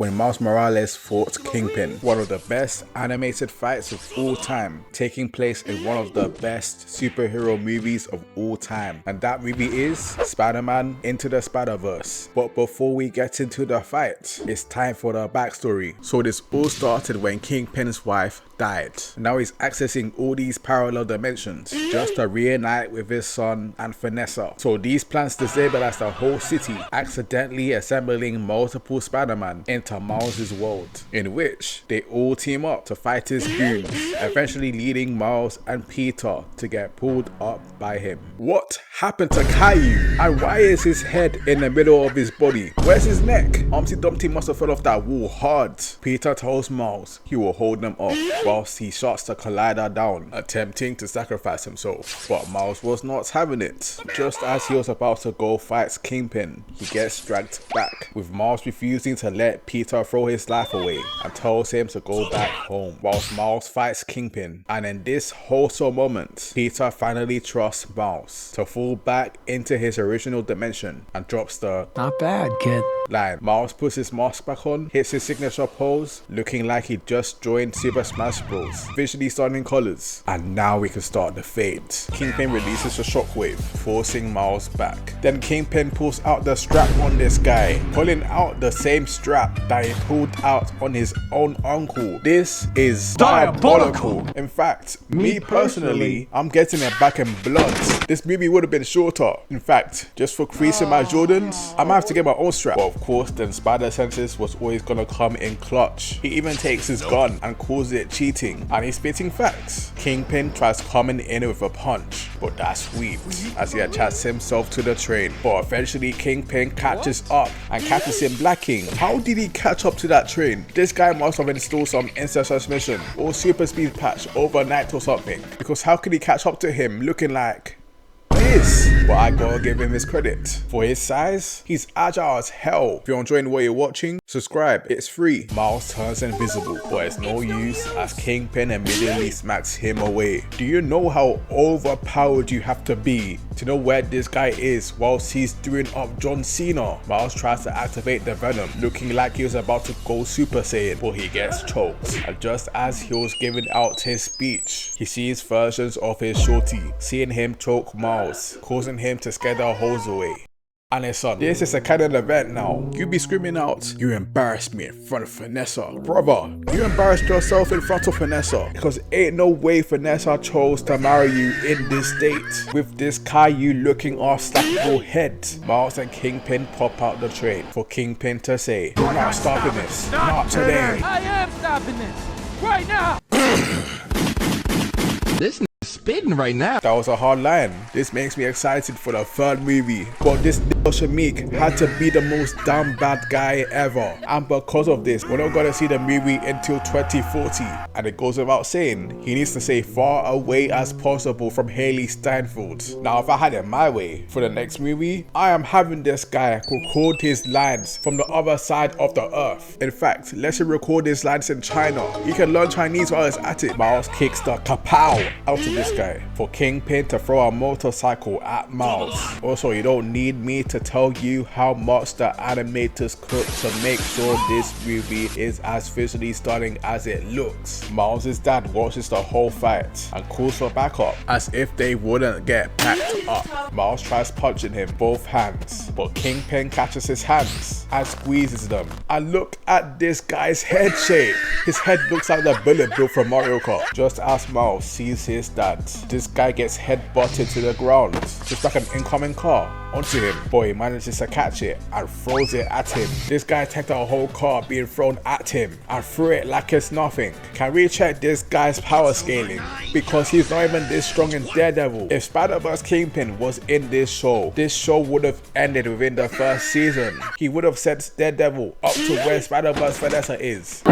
when Miles Morales fought Kingpin, one of the best animated fights of all time, taking place in one of the best superhero movies of all time. And that movie is Spider-Man Into the Spider-Verse. But before we get into the fight, it's time for the backstory. So this all started when Kingpin's wife died. Now he's accessing all these parallel dimensions just to reunite with his son and Vanessa. So these plans destabilize the whole city, accidentally assembling multiple Spider-Man into Miles' world, in which they all team up to fight his goons, eventually leading Miles and Peter to get pulled up by him. What happened to Caillou? And why is his head in the middle of his body? Where's his neck? Humpty Dumpty must have fell off that wall hard. Peter tells Miles he will hold them off whilst he shuts the collider down, attempting to sacrifice himself. But Miles was not having it. Just as he was about to go fight Kingpin, he gets dragged back, with Miles refusing to let Peter throw his life away and tells him to go back home, whilst Miles fights Kingpin. And in this wholesome moment, Peter finally trusts Miles to fall back into his original dimension and drops the "Not bad, kid" line. Miles puts his mask back on, hits his signature pose, looking like he just joined Super Smash Bros, visually stunning colors. And now we can start the fade. Kingpin releases a shockwave, forcing Miles back. Then Kingpin pulls out the strap on this guy, pulling out the same strap that he pulled out on his own uncle. This is diabolical. In fact, me personally, I'm getting it back in blood. This movie would have been shorter. In fact, just for creasing my Jordans, I might have to get my own strap. But of course, then Spider Senses was always gonna come in clutch. He even takes his gun and calls it cheating, and he's spitting facts. Kingpin tries coming in with a punch, but that's weak as he attaches himself to the train. But eventually Kingpin catches up and catches him blacking. How did he catch up to that train? This guy must have installed some instant transmission or super speed patch overnight or something, because how could he catch up to him looking like this? But I gotta give him his credit. For his size, he's agile as hell. If you're enjoying what you're watching, subscribe, it's free. Miles turns invisible, but it's no use as Kingpin immediately smacks him away. Do you know how overpowered you have to be to know where this guy is whilst he's doing up John Cena? Miles tries to activate the venom, looking like he was about to go Super Saiyan, but he gets choked. And just as he was giving out his speech, he sees versions of his shorty, seeing him choke Miles, causing him to scare the hoes away. And his son, this is a canon event now. You be screaming out, "You embarrassed me in front of Vanessa." Brother, you embarrassed yourself in front of Vanessa, because ain't no way Vanessa chose to marry you in this state with this Caillou looking unstoppable head. Miles and Kingpin pop out the train for Kingpin to say, "You're not stopping this, not today." I am stopping this right now. This spitting right now. That was a hard line. This makes me excited for the third movie. But this Shamik had to be the most damn bad guy ever. And because of this, we're not gonna see the movie until 2040. And it goes without saying, he needs to stay far away as possible from Haley Steinfeld. Now, if I had it my way, for the next movie, I am having this guy record his lines from the other side of the earth. In fact, let's record his lines in China. He can learn Chinese while he's at it. Miles kicks the kapow out of this guy for Kingpin to throw a motorcycle at Miles. Also, you don't need me to tell you how much the animators cooked to make sure this movie is as visually stunning as it looks. Miles' dad watches the whole fight and calls for backup as if they wouldn't get packed up. Miles tries punching him both hands, but Kingpin catches his hands and squeezes them. And look at this guy's head shape. His head looks like the bullet bill from Mario Kart. Just as Miles sees his dad, this guy gets head-butted to the ground, just like an incoming car, onto him. But he manages to catch it and throws it at him. This guy takes a whole car being thrown at him and threw it like it's nothing. Can we check this guy's power scaling? Because he's not even this strong in Daredevil. If Spider-Verse Kingpin was in this show would have ended within the first season. He would have sent Daredevil up to where Spider-Verse Vanessa is.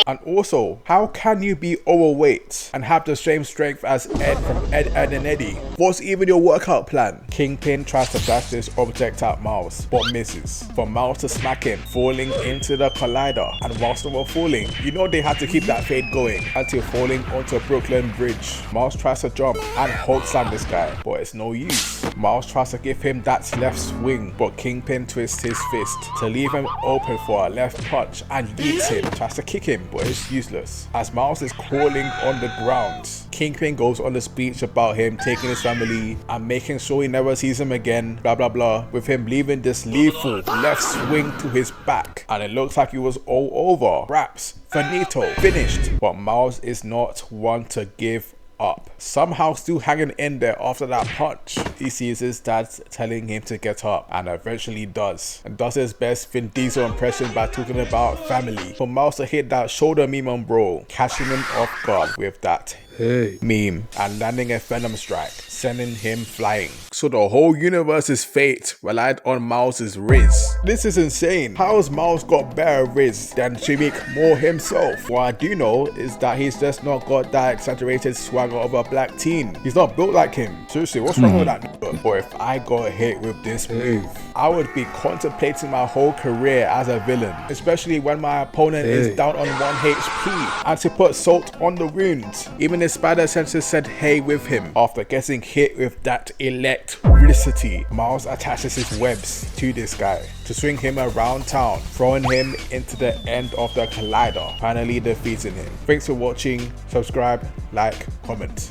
And also, how can you be overweight and have the same strength as Ed from Ed, Edd n Eddy? What's even your workout plan? plan. Kingpin tries to flash this object at Miles, but misses. For Miles to smack him, falling into the collider. And whilst they were falling, you know they had to keep that fade going until falling onto Brooklyn Bridge. Miles tries to jump and Hulk slam this guy, but it's no use. Miles tries to give him that left swing, but Kingpin twists his fist to leave him open for a left punch and yeets him. Tries to kick him, but it's useless. As Miles is crawling on the ground, Kingpin goes on the speech about him taking his family and making sure he never sees him again, blah blah blah, with him leaving this lethal left swing to his back, and it looks like he was all over. Raps, finito, finished. But Miles is not one to give up. Somehow still hanging in there after that punch. He sees his dad telling him to get up and eventually does. And does his best Vin Diesel impression by talking about family. For Miles to hit that shoulder meme on bro, catching him off guard with that meme and landing a Venom strike, sending him flying. So the whole universe's fate relied on Miles's Rizz. This is insane. How has Miles got better Rizz than Jimmy Moore himself? What I do know is that he's just not got that exaggerated swagger of a black teen. He's not built like him. Seriously, what's wrong with that nigga? But if I got hit with this move, I would be contemplating my whole career as a villain, especially when my opponent is down on 1 HP. And to put salt on the wound, even his spider senses said hey with him. After getting hit with that electricity, Miles attaches his webs to this guy to swing him around town, throwing him into the end of the collider, finally defeating him. Thanks for watching. Subscribe, like, comment.